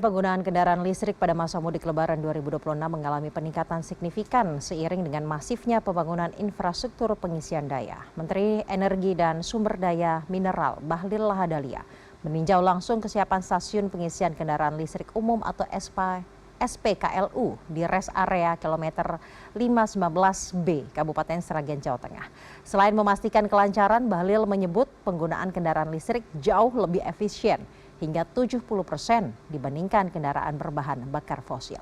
Penggunaan kendaraan listrik pada masa mudik Lebaran 2026 mengalami peningkatan signifikan seiring dengan masifnya pembangunan infrastruktur pengisian daya. Menteri Energi dan Sumber Daya Mineral Bahlil Lahadalia meninjau langsung kesiapan stasiun pengisian kendaraan listrik umum atau SPKLU di res area kilometer 519B Kabupaten Sragen, Jawa Tengah. Selain memastikan kelancaran, Bahlil menyebut penggunaan kendaraan listrik jauh lebih efisien hingga 70% dibandingkan kendaraan berbahan bakar fosil.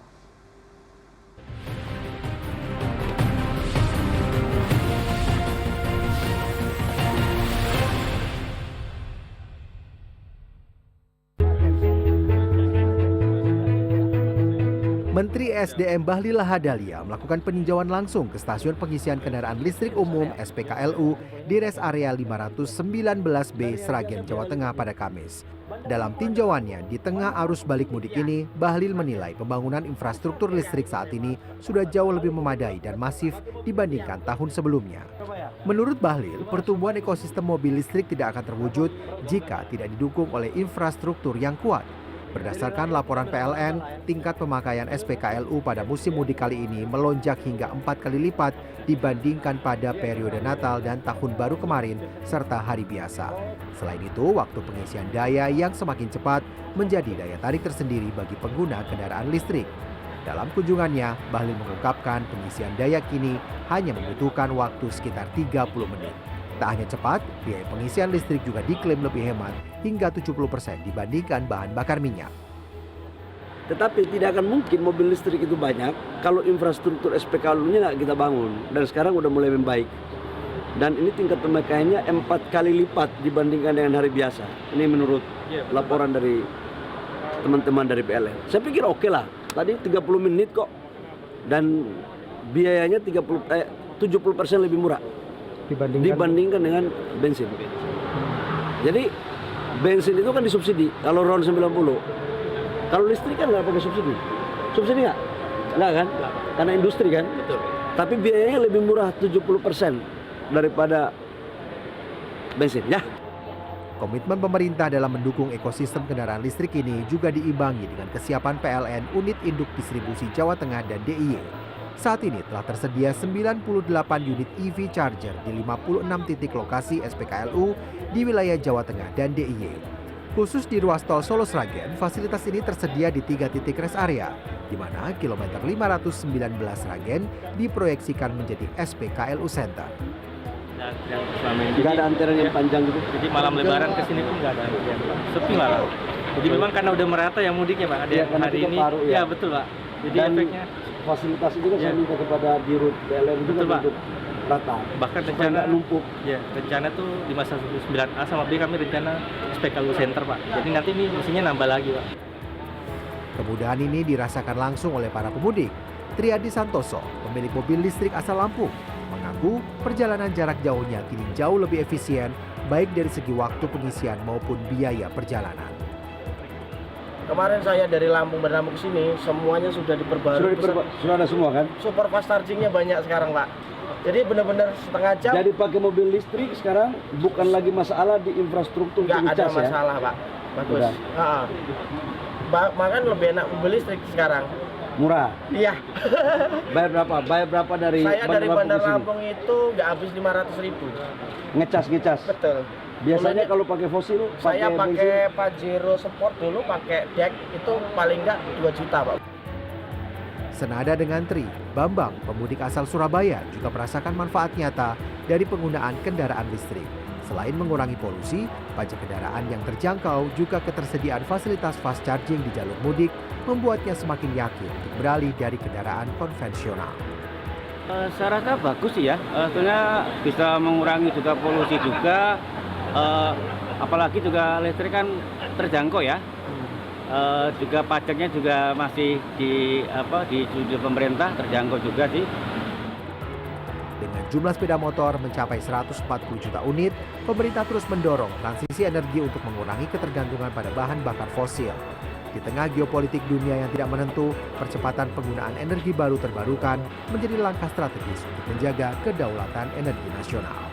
Menteri SDM Bahlil Lahadalia melakukan peninjauan langsung ke stasiun pengisian kendaraan listrik umum SPKLU di res area 519B Sragen, Jawa Tengah pada Kamis. Dalam tinjauannya di tengah arus balik mudik ini, Bahlil menilai pembangunan infrastruktur listrik saat ini sudah jauh lebih memadai dan masif dibandingkan tahun sebelumnya. Menurut Bahlil, pertumbuhan ekosistem mobil listrik tidak akan terwujud jika tidak didukung oleh infrastruktur yang kuat. Berdasarkan laporan PLN, tingkat pemakaian SPKLU pada musim mudik kali ini melonjak hingga 4 kali lipat dibandingkan pada periode Natal dan Tahun Baru kemarin serta hari biasa. Selain itu, waktu pengisian daya yang semakin cepat menjadi daya tarik tersendiri bagi pengguna kendaraan listrik. Dalam kunjungannya, Bahlil mengungkapkan pengisian daya kini hanya membutuhkan waktu sekitar 30 menit. Tak hanya cepat, biaya pengisian listrik juga diklaim lebih hemat hingga 70% dibandingkan bahan bakar minyak. Tetapi tidak akan mungkin mobil listrik itu banyak kalau infrastruktur SPKLU-nya nggak kita bangun. Dan sekarang udah mulai membaik. Dan ini tingkat pemakaiannya 4 kali lipat dibandingkan dengan hari biasa. Ini menurut laporan dari teman-teman dari PLN. Saya pikir oke lah, tadi 30 menit kok. Dan biayanya 70% lebih murah dibandingkan dengan bensin. Jadi bensin itu kan disubsidi kalau RON 90. Kalau listrik kan nggak pakai subsidi. Subsidi nggak? Nggak kan? Karena industri kan? Betul. Tapi biayanya lebih murah 70% daripada bensin ya. Komitmen pemerintah dalam mendukung ekosistem kendaraan listrik ini juga diimbangi dengan kesiapan PLN Unit Induk Distribusi Jawa Tengah dan DIY. Saat ini telah tersedia 98 unit EV charger di 56 titik lokasi SPKLU di wilayah Jawa Tengah dan DIY. Khusus di ruas tol Solo Sragen, fasilitas ini tersedia di 3 titik rest area, di mana kilometer 519 Sragen diproyeksikan menjadi SPKLU Center. Tidak ada antrean yang panjang gitu. Jadi malam Lebaran ke sini pun nggak ada antrian, Pak. Sepi malah. Jadi memang karena udah merata yang mudiknya, Pak. Ada yang hari ini. Ya betul, Pak. Jadi dan efeknya fasilitas itu kan saya minta kepada Dirut PLN itu kan untuk rata. Bahkan rencana numpuk. Ya, rencana tuh di masa 9A sama B kami rencana SPKLU Center, Pak. Jadi nanti ini mesinnya nambah lagi, Pak. Kemudahan ini dirasakan langsung oleh para pemudik. Triadi Santoso, pemilik mobil listrik asal Lampung, mengaku perjalanan jarak jauhnya kini jauh lebih efisien baik dari segi waktu pengisian maupun biaya perjalanan. Kemarin saya dari Lampung bernama ke sini, semuanya sudah diperbarui. Sudah ada semua kan? Super fast chargingnya banyak sekarang, Pak. Jadi benar-benar setengah jam. Jadi pakai mobil listrik sekarang bukan lagi masalah di infrastruktur nggak ada ya? masalah, Pak. Bagus. Makan lebih enak mobil listrik sekarang. Murah? Iya. Bayar berapa? Bayar berapa dari Saya dari Bandar Lampung itu nggak habis 500.000. Ngecas? Betul. Biasanya kalau pakai fosil, saya pakai Pajero Sport dulu, pakai deck itu paling nggak 2 juta, Pak. Senada dengan Tri, Bambang, pemudik asal Surabaya juga merasakan manfaat nyata dari penggunaan kendaraan listrik. Selain mengurangi polusi, pajak kendaraan yang terjangkau juga ketersediaan fasilitas fast charging di jalur mudik membuatnya semakin yakin untuk beralih dari kendaraan konvensional. Saya rasa bagus sih ya, soalnya bisa mengurangi juga polusi juga. Apalagi juga listrik kan terjangkau ya, juga pajaknya juga masih di pemerintah terjangkau juga sih. Dengan jumlah sepeda motor mencapai 140 juta unit, pemerintah terus mendorong transisi energi untuk mengurangi ketergantungan pada bahan bakar fosil. Di tengah geopolitik dunia yang tidak menentu, percepatan penggunaan energi baru terbarukan menjadi langkah strategis untuk menjaga kedaulatan energi nasional.